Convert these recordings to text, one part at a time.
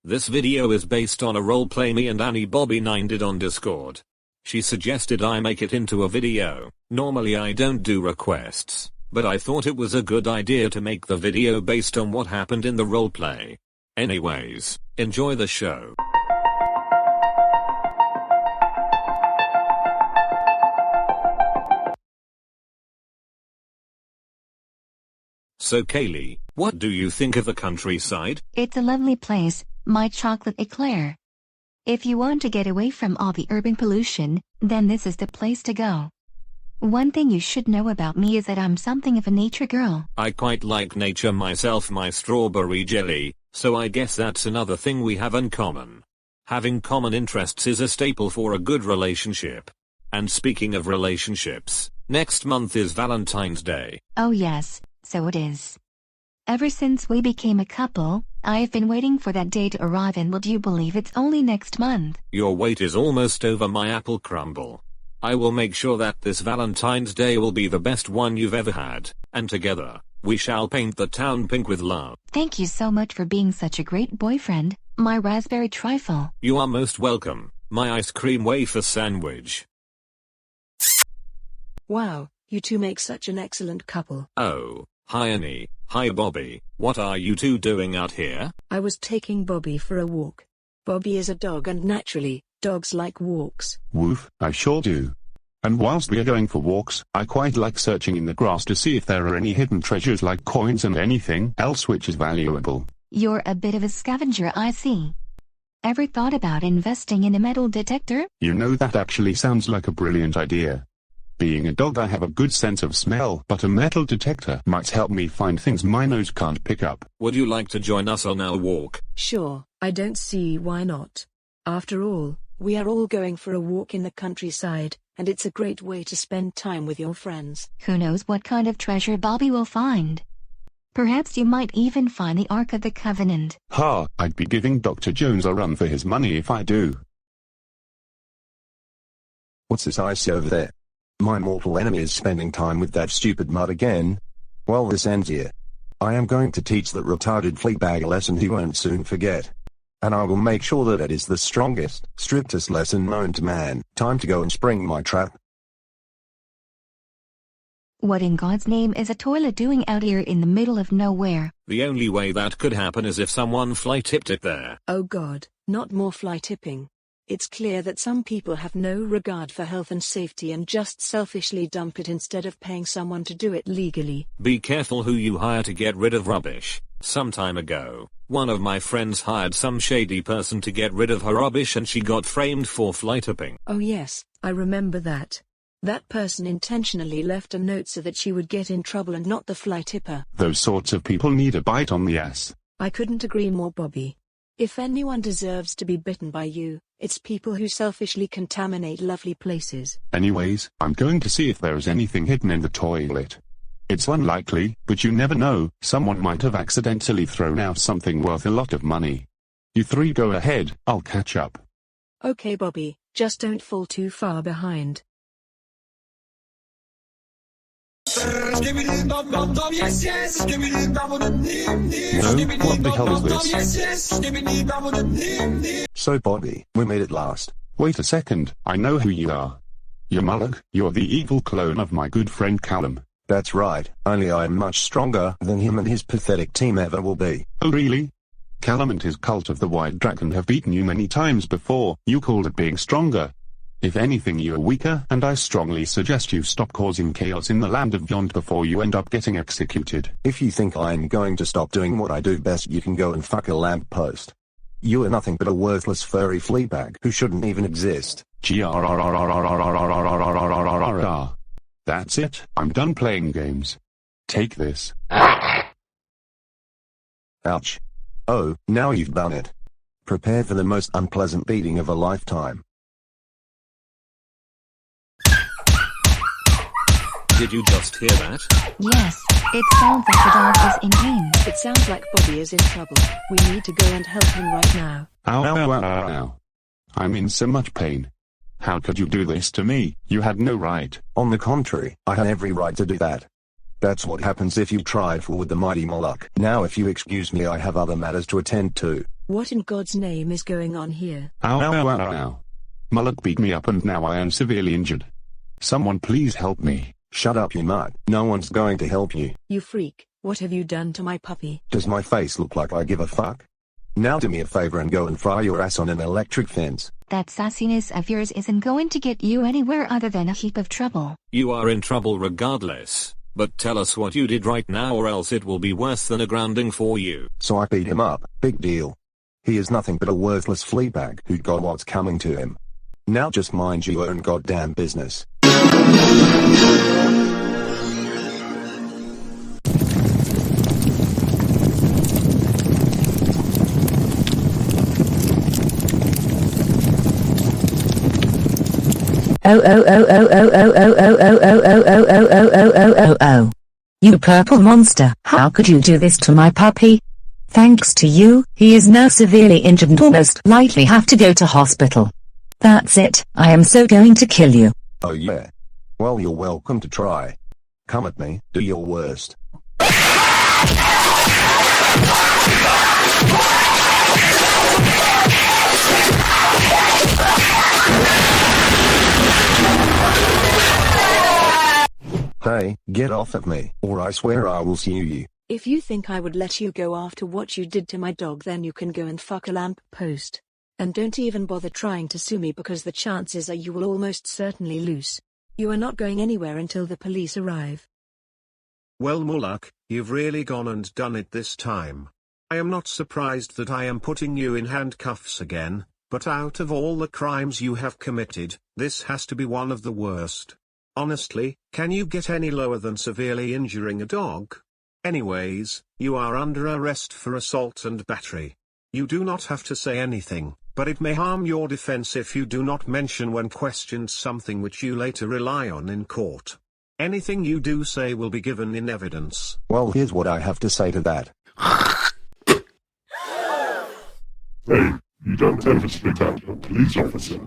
This video is based on a roleplay me and Bobby9 did on Discord. She suggested I make it into a video. Normally I don't do requests, but I thought it was a good idea to make the video based on what happened in the roleplay. Anyways, enjoy the show. So Kaley, what do you think of the countryside? It's a lovely place, my chocolate eclair. If you want to get away from all the urban pollution, then this is the place to go. One thing you should know about me is that I'm something of a nature girl. I quite like nature myself, my strawberry jelly, so I guess that's another thing we have in common. Having common interests is a staple for a good relationship. And speaking of relationships, next month is Valentine's Day. Oh yes, so it is. Ever since we became a couple, I've been waiting for that day to arrive, and would you believe it's only next month? Your wait is almost over, my apple crumble. I will make sure that this Valentine's Day will be the best one you've ever had, and together, we shall paint the town pink with love. Thank you so much for being such a great boyfriend, my raspberry trifle. You are most welcome, my ice cream wafer sandwich. Wow, you two make such an excellent couple. Oh, hi Annie, hi Bobby, what are you two doing out here? I was taking Bobby for a walk. Bobby is a dog and naturally, dogs like walks. Woof, I sure do. And whilst we are going for walks, I quite like searching in the grass to see if there are any hidden treasures like coins and anything else which is valuable. You're a bit of a scavenger, I see. Ever thought about investing in a metal detector? You know, that actually sounds like a brilliant idea. Being a dog, I have a good sense of smell, but a metal detector might help me find things my nose can't pick up. Would you like to join us on our walk? Sure, I don't see why not. After all, we are all going for a walk in the countryside, and it's a great way to spend time with your friends. Who knows what kind of treasure Bobby will find? Perhaps you might even find the Ark of the Covenant. Ha, I'd be giving Dr. Jones a run for his money if I do. What's this I see over there? My mortal enemy is spending time with that stupid mud again. Well, this ends here. I am going to teach that retarded fleabag a lesson he won't soon forget. And I will make sure that it is the strongest, strictest lesson known to man. Time to go and spring my trap. What in God's name is a toilet doing out here in the middle of nowhere? The only way that could happen is if someone fly tipped it there. Oh God, not more fly tipping. It's clear that some people have no regard for health and safety and just selfishly dump it instead of paying someone to do it legally. Be careful who you hire to get rid of rubbish. Some time ago, one of my friends hired some shady person to get rid of her rubbish and she got framed for fly tipping. Oh yes, I remember that. That person intentionally left a note so that she would get in trouble and not the fly tipper. Those sorts of people need a bite on the ass. I couldn't agree more, Bobby. If anyone deserves to be bitten by you, it's people who selfishly contaminate lovely places. Anyways, I'm going to see if there is anything hidden in the toilet. It's unlikely, but you never know, someone might have accidentally thrown out something worth a lot of money. You three go ahead, I'll catch up. Okay Bobby, just don't fall too far behind. No, what the hell is this? So Bobby, we made it last. Wait a second, I know who you are. You're Malik, you're the evil clone of my good friend Callum. That's right, only I am much stronger than him and his pathetic team ever will be. Oh really? Callum and his cult of the White Dragon have beaten you many times before. You called it being stronger. If anything, you're weaker, and I strongly suggest you stop causing chaos in the land of Yond before you end up getting executed. If you think I'm going to stop doing what I do best, you can go and fuck a lamppost. You are nothing but a worthless furry fleabag who shouldn't even exist. That's it, I'm done playing games. Take this. Ouch. Oh, now you've done it. Prepare for the most unpleasant beating of a lifetime. Did you just hear that? Yes, it sounds like the dog is in pain. It sounds like Bobby is in trouble. We need to go and help him right now. Ow, ow, ow, ow, ow. I'm in so much pain. How could you do this to me? You had no right. On the contrary, I had every right to do that. That's what happens if you try for with the mighty Mullac. Now if you excuse me, I have other matters to attend to. What in God's name is going on here? Ow ow ow ow ow. Mullac beat me up and now I am severely injured. Someone please help me. Shut up, you mutt. No one's going to help you. You freak, what have you done to my puppy? Does my face look like I give a fuck? Now do me a favor and go and fry your ass on an electric fence. That sassiness of yours isn't going to get you anywhere other than a heap of trouble. You are in trouble regardless. But tell us what you did right now or else it will be worse than a grounding for you. So I beat him up, big deal. He is nothing but a worthless fleabag who got what's coming to him. Now just mind your own goddamn business. Oh. You purple monster, how could you do this to my puppy? Thanks to you, he is now severely injured and almost likely have to go to hospital. That's it, I am so going to kill you. Oh yeah? Well, you're welcome to try. Come at me, do your worst. Hey, get off of me, or I swear I will sue you. If you think I would let you go after what you did to my dog, then you can go and fuck a lamp post. And don't even bother trying to sue me because the chances are you will almost certainly lose. You are not going anywhere until the police arrive. Well, Mullac, you've really gone and done it this time. I am not surprised that I am putting you in handcuffs again, but out of all the crimes you have committed, this has to be one of the worst. Honestly, can you get any lower than severely injuring a dog? Anyways, you are under arrest for assault and battery. You do not have to say anything, but it may harm your defense if you do not mention when questioned something which you later rely on in court. Anything you do say will be given in evidence. Well, here's what I have to say to that. Hey, you don't ever spit out a police officer.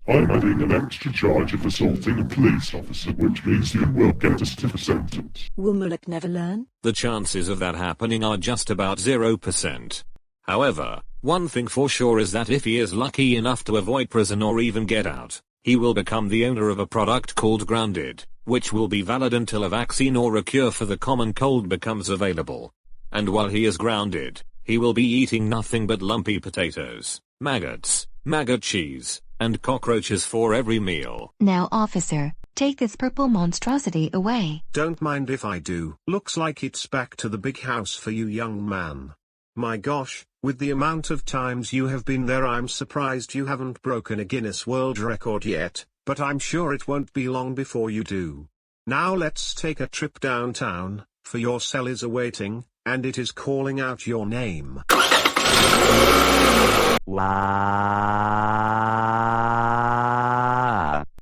I'm adding an extra charge of assaulting a police officer, which means you will get a stiffer sentence. Will Malik never learn? The chances of that happening are just about 0%. However, one thing for sure is that if he is lucky enough to avoid prison or even get out, he will become the owner of a product called Grounded, which will be valid until a vaccine or a cure for the common cold becomes available. And while he is grounded, he will be eating nothing but lumpy potatoes, maggots, maggot cheese, and cockroaches for every meal. Now, officer, take this purple monstrosity away. Don't mind if I do. Looks like it's back to the big house for you, young man. My gosh, with the amount of times you have been there, I'm surprised you haven't broken a Guinness World Record yet, but I'm sure it won't be long before you do. Now let's take a trip downtown, for your cell is awaiting, and it is calling out your name.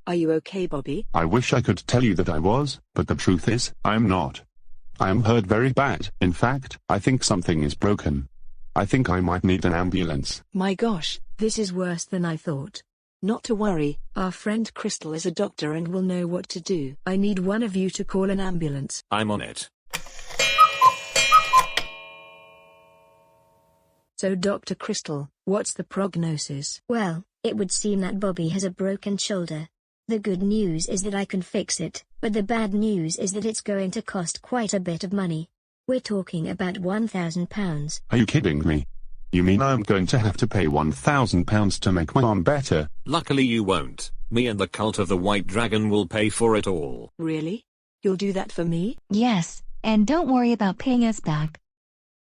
Are you okay, Bobby? I wish I could tell you that I was, but the truth is, I'm not. I am hurt very bad. In fact, I think something is broken. I think I might need an ambulance. My gosh, this is worse than I thought. Not to worry, our friend Crystal is a doctor and will know what to do. I need one of you to call an ambulance. I'm on it. So Dr. Crystal, what's the prognosis? Well, it would seem that Bobby has a broken shoulder. The good news is that I can fix it, but the bad news is that it's going to cost quite a bit of money. We're talking about £1,000. Are you kidding me? You mean I'm going to have to pay £1,000 to make my arm better? Luckily you won't. Me and the cult of the White Dragon will pay for it all. Really? You'll do that for me? Yes, and don't worry about paying us back.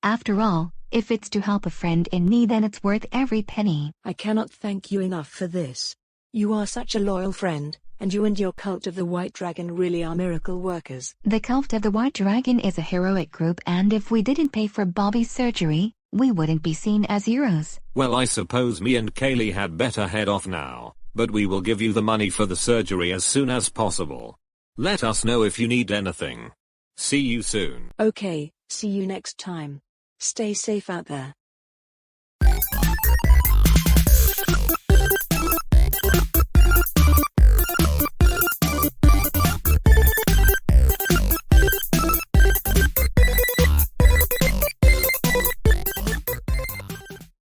After all, if it's to help a friend in need, then it's worth every penny. I cannot thank you enough for this. You are such a loyal friend, and you and your cult of the White Dragon really are miracle workers. The cult of the White Dragon is a heroic group, and if we didn't pay for Bobby's surgery, we wouldn't be seen as heroes. Well, I suppose me and Kaley had better head off now, but we will give you the money for the surgery as soon as possible. Let us know if you need anything. See you soon. Okay, see you next time. Stay safe out there.